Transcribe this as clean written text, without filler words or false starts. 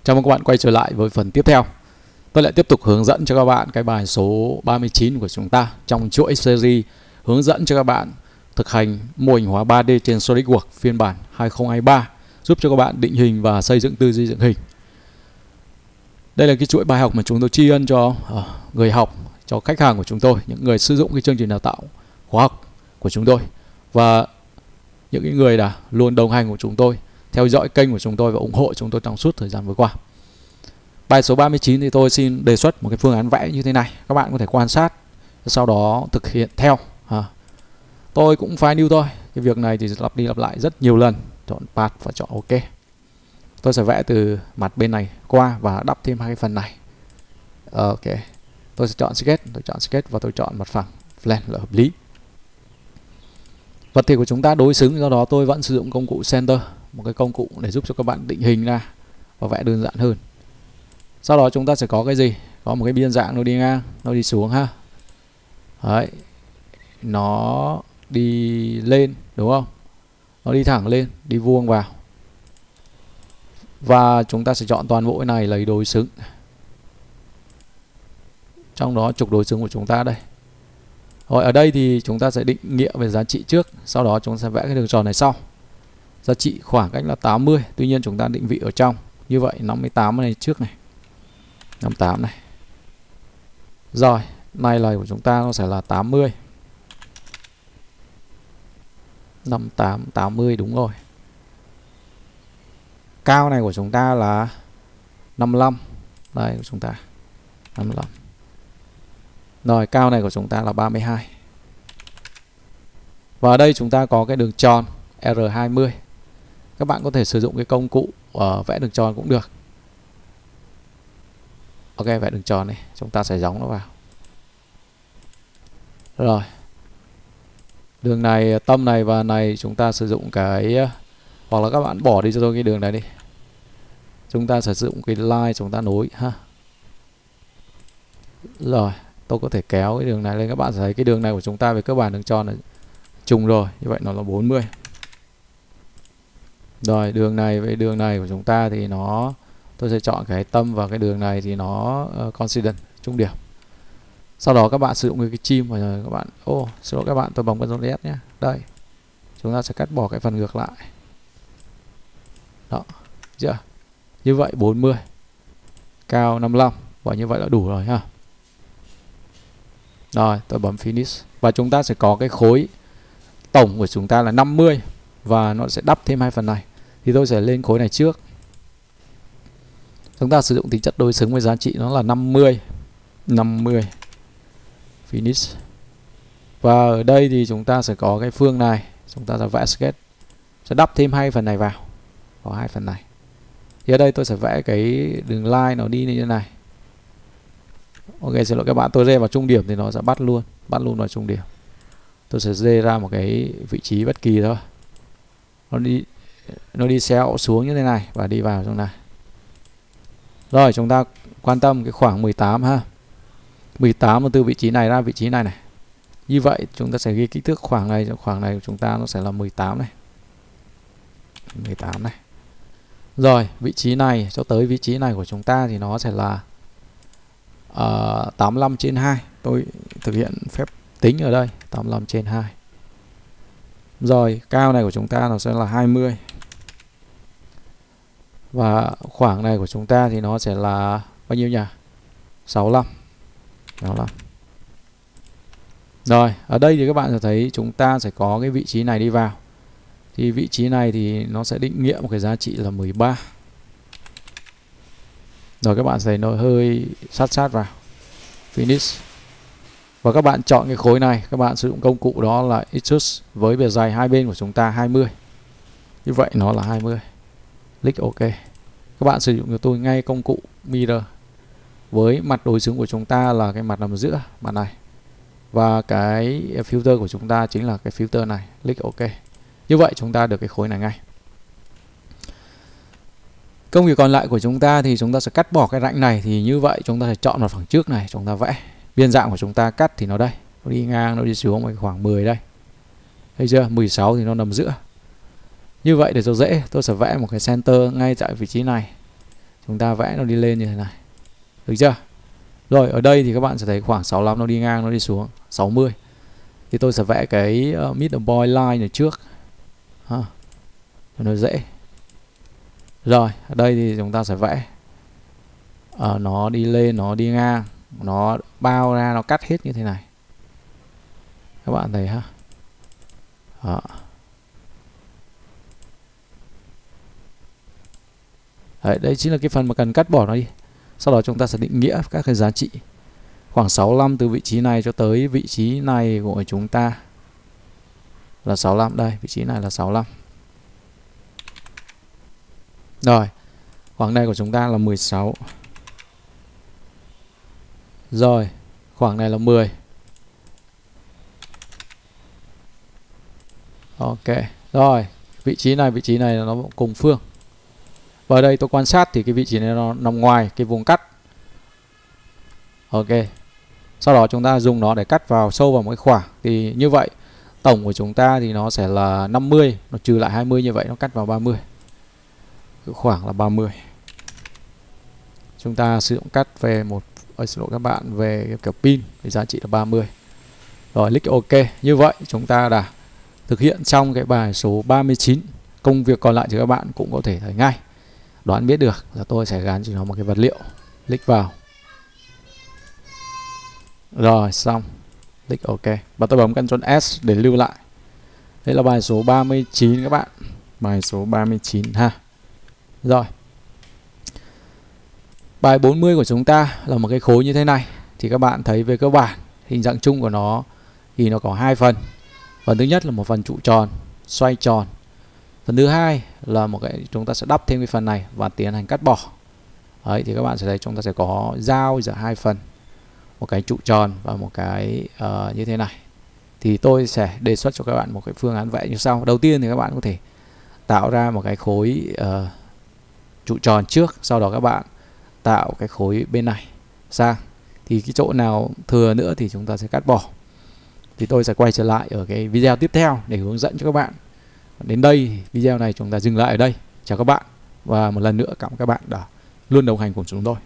Chào mừng các bạn quay trở lại với phần tiếp theo. Tôi lại tiếp tục hướng dẫn cho các bạn cái bài số 39 của chúng ta trong chuỗi series hướng dẫn cho các bạn thực hành mô hình hóa 3D trên SolidWorks phiên bản 2023, giúp cho các bạn định hình và xây dựng tư duy dựng hình. Đây là cái chuỗi bài học mà chúng tôi tri ân cho người học, cho khách hàng của chúng tôi, những người sử dụng cái chương trình đào tạo khóa học của chúng tôi, và những cái người đã luôn đồng hành của chúng tôi, theo dõi kênh của chúng tôi và ủng hộ chúng tôi trong suốt thời gian vừa qua. Bài số 39 thì tôi xin đề xuất một cái phương án vẽ như thế này. Các bạn có thể quan sát, sau đó thực hiện theo. Tôi cũng fine new thôi. Cái việc này thì lặp đi lặp lại rất nhiều lần. Chọn path và chọn OK. Tôi sẽ vẽ từ mặt bên này qua và đắp thêm hai cái phần này. OK. Tôi sẽ chọn sketch, và tôi chọn mặt phẳng plan là hợp lý. Vật thể của chúng ta đối xứng, do đó tôi vẫn sử dụng công cụ center, một cái công cụ để giúp cho các bạn định hình ra và vẽ đơn giản hơn. Sau đó chúng ta sẽ có cái gì? Có một cái biên dạng nó đi ngang, nó đi xuống ha. Đấy. Nó đi lên, đúng không? Nó đi thẳng lên, đi vuông vào. Và chúng ta sẽ chọn toàn bộ cái này lấy đối xứng. Trong đó trục đối xứng của chúng ta đây. Rồi ở đây thì chúng ta sẽ định nghĩa về giá trị trước, sau đó chúng ta sẽ vẽ cái đường tròn này sau. Giá trị khoảng cách là 80, tuy nhiên chúng ta định vị ở trong. Như vậy 58 này trước này. 58 này. Rồi, này là của chúng ta nó sẽ là 80. 58, 80 đúng rồi. Cao này của chúng ta là 55. Đây của chúng ta 55. Rồi, cao này của chúng ta là 32. Và ở đây chúng ta có cái đường tròn R20. Các bạn có thể sử dụng cái công cụ vẽ đường tròn cũng được. Ok, vẽ đường tròn này, chúng ta sẽ gióng nó vào. Rồi. Đường này, tâm này và này chúng ta sử dụng cái, hoặc là các bạn bỏ đi cho tôi cái đường này đi. Chúng ta sẽ sử dụng cái line chúng ta nối ha. Rồi, tôi có thể kéo cái đường này lên, các bạn sẽ thấy cái đường này của chúng ta về cơ bản đường tròn này trùng rồi, như vậy nó là 40. Rồi, đường này với đường này của chúng ta thì nó, tôi sẽ chọn cái tâm và cái đường này thì nó coincident, trung điểm. Sau đó các bạn sử dụng cái chim và các bạn, xin lỗi các bạn, tôi bấm Ctrl S nhé. Đây, chúng ta sẽ cắt bỏ cái phần ngược lại. Đó, chưa? Như vậy 40, cao 55, và như vậy là đủ rồi ha. Rồi, tôi bấm Finish. Và chúng ta sẽ có cái khối tổng của chúng ta là 50, và nó sẽ đắp thêm hai phần này. Thì tôi sẽ lên khối này trước. Chúng ta sử dụng tính chất đối xứng với giá trị nó là 50. 50. Finish. Và ở đây thì chúng ta sẽ có cái phương này, chúng ta sẽ vẽ sketch, sẽ đắp thêm hai phần này vào, có hai phần này. Thì ở đây tôi sẽ vẽ cái đường line nó đi như thế này. Ok, xin lỗi các bạn, tôi rê vào trung điểm thì nó sẽ bắt luôn vào trung điểm. Tôi sẽ rê ra một cái vị trí bất kỳ thôi. Nó đi xéo xuống như thế này và đi vào trong này. Rồi, chúng ta quan tâm cái khoảng 18 ha. 18 từ vị trí này ra vị trí này này. Như vậy chúng ta sẽ ghi kích thước khoảng này của chúng ta nó sẽ là 18 này. 18 này. Rồi, vị trí này cho tới vị trí này của chúng ta thì nó sẽ là 85/2. Tôi thực hiện phép tính ở đây, 85/2. Rồi, cao này của chúng ta nó sẽ là 20. Và khoảng này của chúng ta thì nó sẽ là bao nhiêu nhỉ? 65. Rồi, ở đây thì các bạn sẽ thấy chúng ta sẽ có cái vị trí này đi vào. Thì vị trí này thì nó sẽ định nghĩa một cái giá trị là 13. Rồi các bạn thấy nó hơi sát vào. Finish. Và các bạn chọn cái khối này, các bạn sử dụng công cụ đó là Extrude với bề dày hai bên của chúng ta 20. Như vậy nó là 20. Click OK. Các bạn sử dụng cho tôi ngay công cụ Mirror. Với mặt đối xứng của chúng ta là cái mặt nằm giữa, mặt này. Và cái filter của chúng ta chính là cái filter này. Click OK. Như vậy chúng ta được cái khối này ngay. Công việc còn lại của chúng ta thì chúng ta sẽ cắt bỏ cái rãnh này. Thì như vậy chúng ta sẽ chọn mặt phẳng trước này, chúng ta vẽ. Biên dạng của chúng ta cắt thì nó đây. Nó đi ngang, nó đi xuống khoảng 10 đây. Thấy chưa? 16 thì nó nằm giữa. Như vậy để cho dễ, tôi sẽ vẽ một cái center ngay tại vị trí này. chúng ta vẽ nó đi lên như thế này. Được chưa? Rồi ở đây thì các bạn sẽ thấy khoảng 65 nó đi ngang, nó đi xuống 60. Thì tôi sẽ vẽ cái middle point line ở trước ha, cho nó dễ. Rồi ở đây thì chúng ta sẽ vẽ nó đi lên, nó đi ngang, nó bao ra, nó cắt hết như thế này. Các bạn thấy ha. Đó. Đấy, đây chính là cái phần mà cần cắt bỏ nó đi. Sau đó chúng ta sẽ định nghĩa các cái giá trị. Khoảng 65 từ vị trí này cho tới vị trí này của chúng ta là 65. Đây, vị trí này là 65. Rồi, khoảng này của chúng ta là 16. Rồi, khoảng này là 10. Ok, rồi, vị trí này là nó cùng phương. Và ở đây tôi quan sát thì cái vị trí này nó nằm ngoài cái vùng cắt. Ok. Sau đó chúng ta dùng nó để cắt vào sâu vào một cái khoảng. Thì như vậy tổng của chúng ta thì nó sẽ là 50, nó trừ lại 20, như vậy nó cắt vào 30. Cái khoảng là 30. Chúng ta sử dụng cắt về xin lỗi các bạn, về kiểu pin với giá trị là 30. Rồi click OK. Như vậy chúng ta đã thực hiện xong cái bài số 39. Công việc còn lại thì các bạn cũng có thể thấy ngay. Đoán biết được là tôi sẽ gắn cho nó một cái vật liệu. Click vào. Rồi xong. Click OK. Và tôi bấm Ctrl S để lưu lại. Đây là bài số 39 các bạn. Bài số 39 ha. Rồi. Bài 40 của chúng ta là một cái khối như thế này. Thì các bạn thấy về cơ bản hình dạng chung của nó thì nó có hai phần. Phần thứ nhất là một phần trụ tròn, xoay tròn. Phần thứ hai là một cái chúng ta sẽ đắp thêm cái phần này và tiến hành cắt bỏ. Đấy, thì các bạn sẽ thấy chúng ta sẽ có giao giữa hai phần, một cái trụ tròn và một cái như thế này. Thì tôi sẽ đề xuất cho các bạn một cái phương án vẽ như sau. Đầu tiên thì các bạn có thể tạo ra một cái khối trụ tròn trước, sau đó các bạn tạo cái khối bên này sang. Thì cái chỗ nào thừa nữa thì chúng ta sẽ cắt bỏ. Thì tôi sẽ quay trở lại ở cái video tiếp theo để hướng dẫn cho các bạn. Đến đây video này chúng ta dừng lại ở đây. Chào các bạn và một lần nữa cảm ơn các bạn đã luôn đồng hành cùng chúng tôi.